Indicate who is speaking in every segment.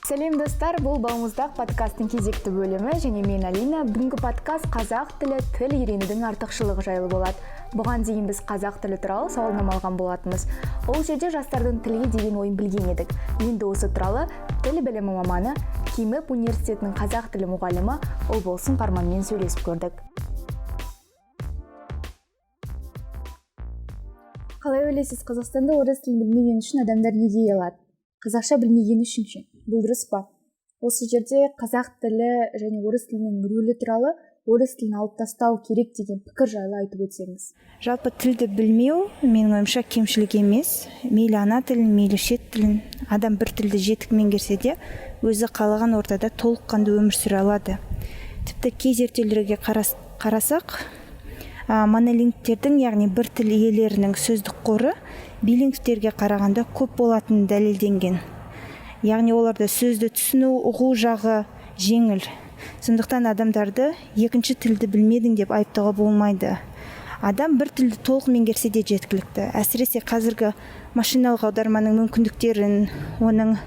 Speaker 1: Сәлем достар, бұл балмұздақ подкасттың кезекті бөлімі және мен Алина. Бүгінгі подкаст қазақ тілі тіл үйренудің артықшылығы жайлы болады. Бұған дейін біз қазақ тілі туралы сауалнама алған болатынбыз. Ол жерде жастардың тілге деген ойын білген едік. Енді осы туралы тіл білімі маманы, Кимэп университетінің қазақ тілі мұғалімі Ұлболсын Қарманмен сөйлесіп көрдік. Қалай ойлайсыз, Қазақстанда орыс тілін білмеген үшін адамдар неге ұялады? Қазақша білмеген үшін ше? Бұл дұрыс па? Осы жерде қазақ тілі және орыс тілінің рөлі туралы орыс тілін алып тастау керек деген пікір жайлы айтып өтсеңіз.
Speaker 2: Жалпы тілді білмеу менің ойымша кемшілік емес. Мейлі ана тілін, мейлі шет тілін, адам бір тілді жетік меңгерсе де өзі қалаған ортада толыққанды өмір сүре алады. Тіпті кей зерттеулерге қарасақ, монолингтердің, яғни бір тіл иелерінің сөздік қоры билингтерге қарағанда көп болатыны дәлелденген. Яғни оларда сөзді түсіну, ұғу жағы жеңіл. Сондықтан адамдарды екінші тілді білмедің деп айыптауға болмайды. Адам бір тілді толық меңгерсе де жеткілікті. Әсіресе қазіргі машиналық аударманың мүмкіндіктерін, оның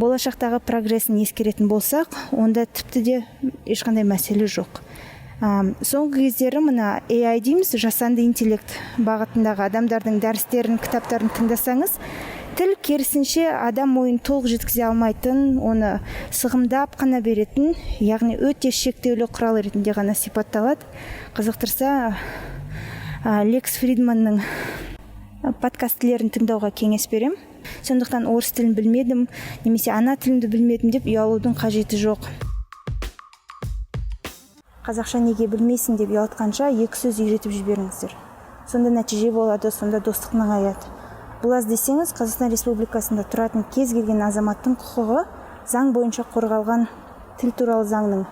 Speaker 2: болашақтағы прогрессін ескеретін болсақ, онда тіпті де ешқандай мәселе жоқ. Соңғы кездері мына AI дейміз, жасанды интеллект бағытындағы адамдардың дәрістерін, кітаптарын тыңдасаңыз, тіл керісінше адам ойын толық жеткізе алмайтын, оны сығымдап қана беретін, яғни өте шектеулі құрал ретінде ғана сипатталады. Қызықтырса, Лекс Фридманның подкастлерін тыңдауға кеңес берем. Сондықтан орыс тілін білмедім, немесе ана тілімді білмедім деп ұялудың қажеті жоқ. Қазақша неге білмейсің деп ұялтқанша екі сөз үйретіп жіберіңіздер. Сонда нәтиже болады, сонда достық нығаяды. Бұл аз десеңіз, Қазақстан Республикасында тұратын кез келген азаматтың құқығы заң бойынша қорғалған. Тіл туралы заңның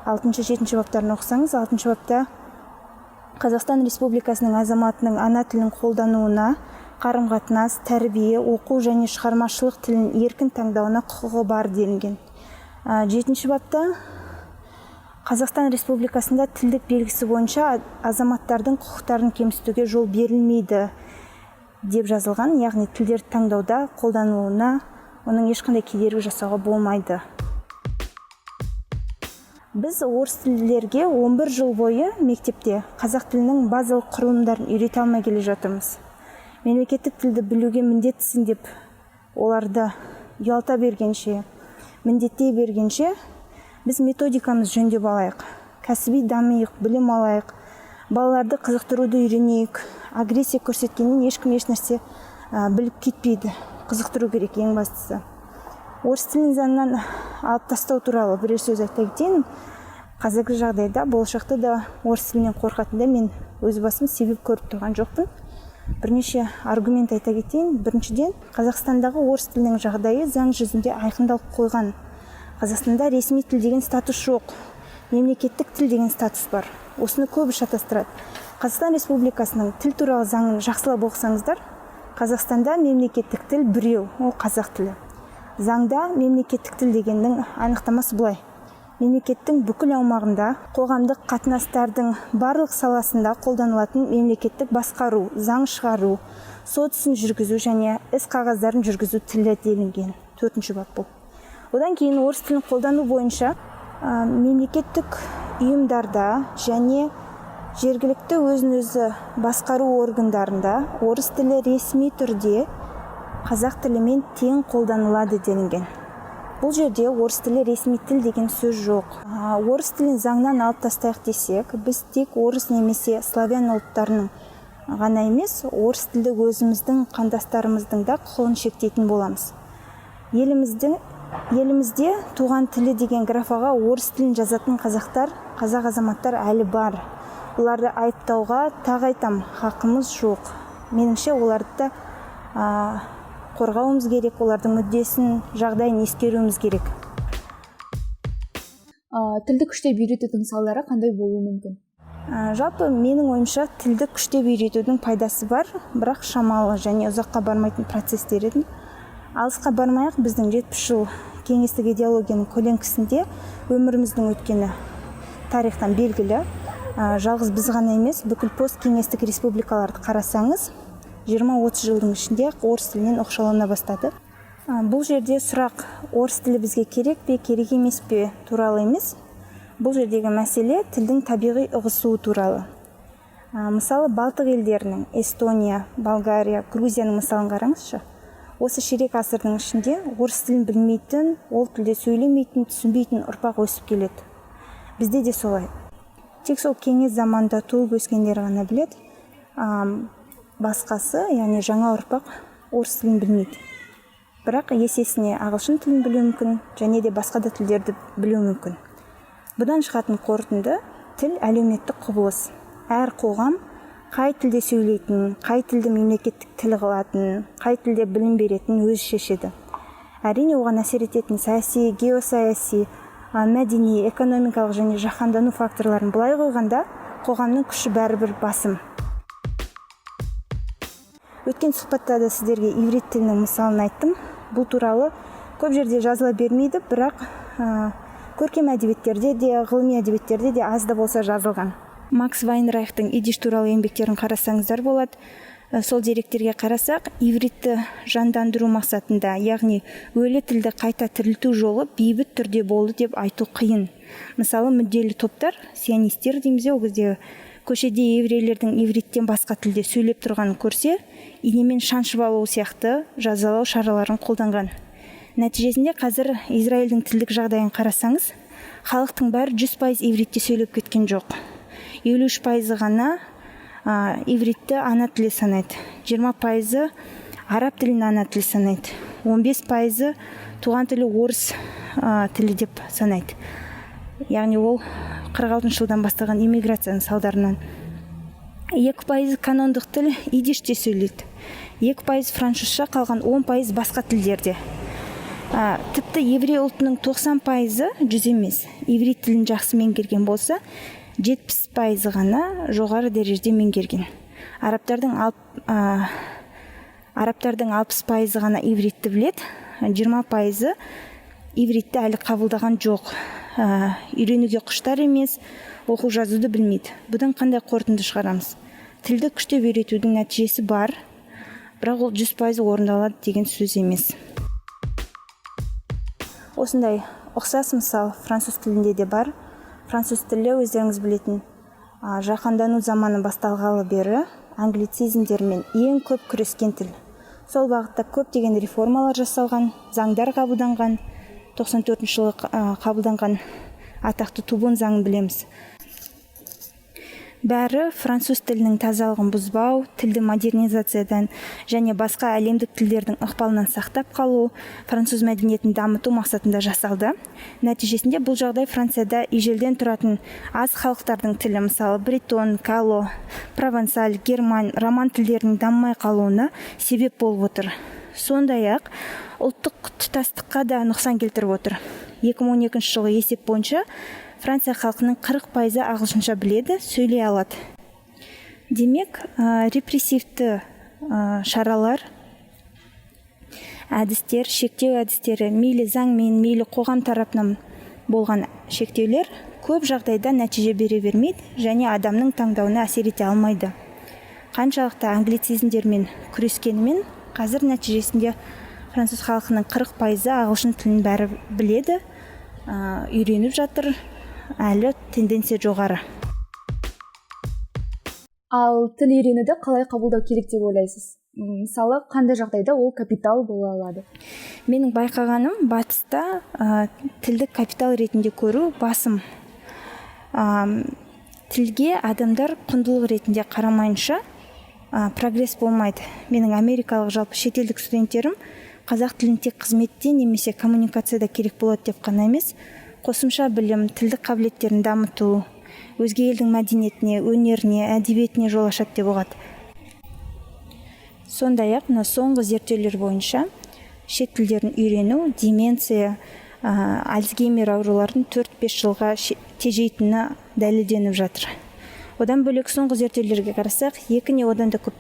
Speaker 2: 6-7 баптарын оқысаңыз, 6 бапта Қазақстан Республикасының азаматының ана тілін қолдануына, қарым-қатынас, тәрбие, оқу және шығармашылық тілін еркін таңдауына құқығы бар делінген. 7 бапта Қазақстан Республикасында тілдік белгісі бойынша азаматтардың құқықтарын кемсітуге жол берілмейді деп жазылған, яғни тілдерді таңдауда қолдануына оның ешқандай кедергі жасауға болмайды. Біз орыс тілділерге 11 жыл бойы мектепте қазақ тілінің базалық құрылымдарын үйрете алмай келе жатырмыз. Мемлекеттік тілді білуге міндеттісің деп оларды ұялта бергенше, міндеттей бергенше, біз методикамыз жөндеп алайық, кәсіби дамиық, білім алайық, балаларды қызықтыруды үйренейік. Агрессия көрсеткеннен ешкім еш нәрсе біліп кетпейді. Қызықтыру керек ең бастысы. Орыс тілін заңнан алып тастау туралы бірер сөз айта кетейін. Қазіргі жағдайда болашақта да орыс тілінен қорқатында мен өз басым себеп көріп тұрған жоқпын. Бірнеше аргумент айта кетейін. Біріншіден, Қазақстандағы орыс тілінің жағдайы заң жүзінде айқындалып қойған. Қазақстанда ресми тіл деген статус жоқ, мемлекеттік тіл деген статус бар. Осыны көбі шатастырады. Қазақстан Республикасының тіл туралы заңын жақсылап оқысаңыздар, Қазақстанда мемлекеттік тіл біреу, ол қазақ тілі. Заңда мемлекеттік тіл дегеннің анықтамасы былай. Мемлекеттің бүкіл аумағында қоғамдық қатынастардың барлық саласында қолданылатын мемлекеттік басқару, заң шығару, сот ісін жүргізу және іс қағаздарын жүргізу тілі делінген. 4 бап бұл. Одан кейін орыс тілін қолдану бойынша мемлекеттік ұйымдарда және жергілікті өзін-өзі басқару органдарында орыс тілі ресми түрде қазақ тілімен тең қолданылады делінген. Бұл жерде орыс тілі ресми тіл деген сөз жоқ. Орыс тілін заңнан алып тастайық десек, біз тек орыс немесе славян ұлттарының ғана емес, орыс тілді өзіміздің қандастарымыздың да құқығын шектейтін боламыз. Елімізде туған тілі деген графаға орыс тілін жазатын қазақ азаматтар әлі бар. Оларды айыптауға тағы айтам, хақымыз жоқ. Меніңше оларды қорғауымыз керек, олардың мүддесін, жағдайын ескеруіміз керек.
Speaker 1: Тілді күштеп үйретудің салдары қандай болуы мүмкін?
Speaker 2: Жалпы менің ойымша тілді күштеп үйретудің пайдасы бар, бірақ шамалы және ұзаққа бармайтын процестер еді. Алысқа бармайық, біздің 70 жыл кеңестік идеологияның көлеңкесінде өміріміздің өткені тарихтан белгілі. Жалғыз біз ғана емес, бүкіл посткеңестік республикаларды қарасаңыз, 20-30 жылдың ішінде орыс тілінен оқшаулана бастады. Бұл жерде сұрақ орыс тілі бізге керек пе, керек емес пе туралы емес. Бұл жердегі мәселе тілдің табиғи ұғысуы туралы. Мысалы, Балтық елдерінің Эстония, Болгария, Грузияның мысалын қараңызшы. Осы ширек ғасырдың ішінде орыс тілін білмейтін, ол тілде сөйлемейтін, түсінбейтін ұрпақ өсіп келеді. Бізде де солай. Тек сол кеңес заманында туып өскендер ғана біледі. Басқасы, яғни жаңа ұрпақ орыс тілін білмейді. Бірақ есесіне ағылшын тілін білуі мүмкін, және де басқа да тілдерді білуі мүмкін. Бұдан шығатын қорытынды тіл әлеуметтік құбылыс. Әр қоғам қай тілде сөйлейтін, қай тілді мемлекеттік тіл қылатын, қай тілде білім беретін өзі шешеді. Әрине оған әсер ететін саяси, геосаяси, мәдени, экономикалық және жаһандану факторларын былай қойғанда, қоғамның күші бәрібір басым. Өткен сұхбатта да сіздерге иврит тілінің мысалын айттым. Бұл туралы көп жерде жазыла бермейді, бірақ көркем әдебиеттерде де, ғылыми әдебиеттерде де аз да болса жазылған. Макс Вайнрайхтың идиш туралы еңбектерін қарасаңыздар болады. Сол деректерге қарасақ, ивритті жандандыру мақсатында, яғни өлі тілді қайта тірілту жолы бейбіт түрде болды деп айту қиын. Мысалы, мүдделі топтар, сионистер дейміз, ол кезде көшеде еврейлердің ивриттен басқа тілде сөйлеп тұрғанын көрсе, инемен шаншып алу сияқты жазалау шараларын қолданған. Нәтижесінде қазір Израильдің тілдік жағдайын қарасаңыз, халықтың бәрі 100% ивритте сөйлеп кеткен жоқ. 53% ғана ивритті ана тілі санайды. 20% араб тілін ана тілі санайды. 15% туған тілі орыс тілі деп санайды. Яғни ол 46 жылдан бастаған иммиграцияның салдарынан. 2% канондық тіл идиште сөйлейді. 2% французша, қалған 10% басқа тілдерде. Тіпті еврей ұлтының 90% 100 емес. Иврит тілін жақсы меңгерген болса, 70% ғана жоғары дәрежеде меңгерген. Арабтардың 60% ғана ивритті біледі, 20% ивритті әлі қабылдаған жоқ. Үйренуге құштар емес, оқу жазуды білмейді. Бұдан қандай қорытынды шығарамыз? Тілді күштеп үйретудің нәтижесі бар, бірақ ол 100% орындалады деген сөз емес. Осындай ұқсас мысал француз тілінде де бар. Француз тілі өздеріңіз білетін жаһандану заманы басталғалы бері англицизмдермен ең көп күрескен тіл. Сол бағытта көптеген реформалар жасалған, заңдар қабылданған, 94 жылы қабылданған атақты Тубон заңын білеміз. Бәрі француз тілінің тазалығын бұзбау, тілді модернизациядан және басқа әлемдік тілдердің ықпалынан сақтап қалу, француз мәдениетін дамыту мақсатында жасалды. Нәтижесінде бұл жағдай Францияда ежелден тұратын аз халықтардың тілі, мысалы бретон, кало, провансаль, герман, роман тілдерінің дамымай қалуына себеп болып отыр. Сондай-ақ ұлттық тұтастыққа да нұқсан келтіріп отыр. 2012 жылғы есеп бойынша Франция халқының 40% ағылшынша біледі, сөйлей алады. Демек, репрессивті шаралар, әдістер, шектеу әдістері, мейлі заңмен, мейлі қоғам тарапынан болған шектеулер көп жағдайда нәтиже бере бермейді және адамның таңдауына әсер ете алмайды. Қаншалықты англицизмдермен күрескенімен, қазір нәтижесінде француз халқының 40% ағылшын тілін бәрі біледі, үйреніп жатыр, әлі тенденция жоғары.
Speaker 1: Ал тіл үйренуді қалай қабылдау керек деп ойлайсыз? Мысалы, қандай жағдайда ол капитал бола алады?
Speaker 2: Менің байқағаным, батыста тілді капитал ретінде көру басым. Тілге адамдар құндылық ретінде қарамайынша прогресс болмайды. Менің америкалық жалпы шетелдік студенттерім қазақ тілін тек қызметте немесе коммуникацияда керек болады деп қана емес, қосымша білім, тілдік қабілеттерін дамыту, өзге елдің мәдениетіне, өнеріне, әдебиетіне жол ашады деп оғады. Сондай-ақ, соңғы зерттеулер бойынша шет тілдерін үйрену, деменция, Альцгеймер ауруларын 4-5 жылға тежейтіні дәлелденіп жатыр. Одан бөлек соңғы зерттеулерге қарасақ, екі не одан да көп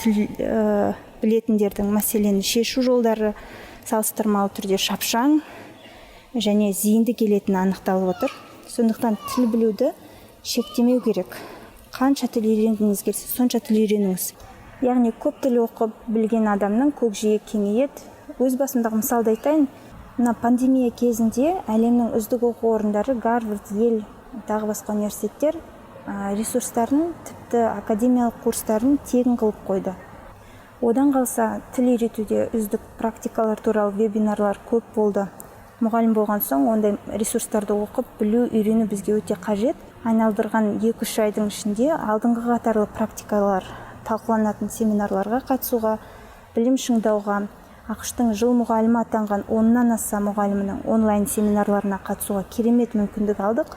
Speaker 2: тіл білетіндердің мәселені шешу жолдары салыстырмалы түрде шапшаң және зейінді келетіні анықталып отыр. Сондықтан тіл білуді шектемеу керек. Қанша тіл үйренгіңіз келсе, сонша тіл үйреніңіз. Яғни көп тіл оқып білген адамның көкжиегі кеңейеді, өз басымдағы мысалды айтайын. Мына пандемия кезінде әлемнің үздік оқу орындары, Гарвард, Йель, тағы басқа университеттер ресурстарын, тіпті академиялық курстарын тегін қылып қойды. Одан қалса, тіл үйретуде үздік практикалар туралы вебинарлар көп болды. Мұғалім болған соң, ондай ресурстарды оқып, білу, үйрену бізге өте қажет. Айналдырған 2-3 айдың ішінде алдыңғы қатарлы практикалар талқыланатын семинарларға қатысуға, білім шыңдауға, ақш-тың жыл мұғалімі атанған 10-нан аса мұғалімінің онлайн семинарларына қатысуға керемет мүмкіндік алдық.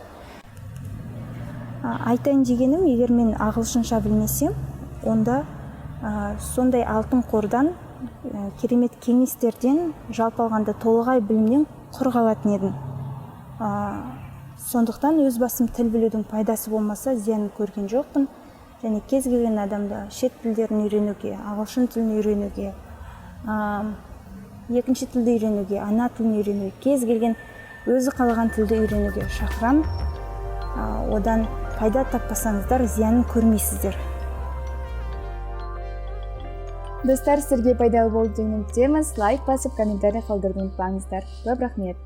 Speaker 2: Айтайын дегенім, егер мен ағылшынша білмесем, онда сондай алтын қордан, керемет кеңестерден, жалпы алғанда толығай білімнен құр қалатын едім. Сондықтан өз басым тіл білудің пайдасы болмаса, зиянын көрген жоқпын. Және кез келген адамда шет тілдерін үйренуге, ағылшын тілін үйренуге, екінші тілді үйренуге, ана тілін үйренуге, кез келген өзі қалаған тілді үйренуге шақырам. Одан пайда таппасаңыздар, зиянын көрмейсіздер.
Speaker 1: Достар, сіздерге пайдалы болды деген үміттеміз. Лайк басып, комментарий қалдыруды ұмытпаңыздар. Көп рахмет.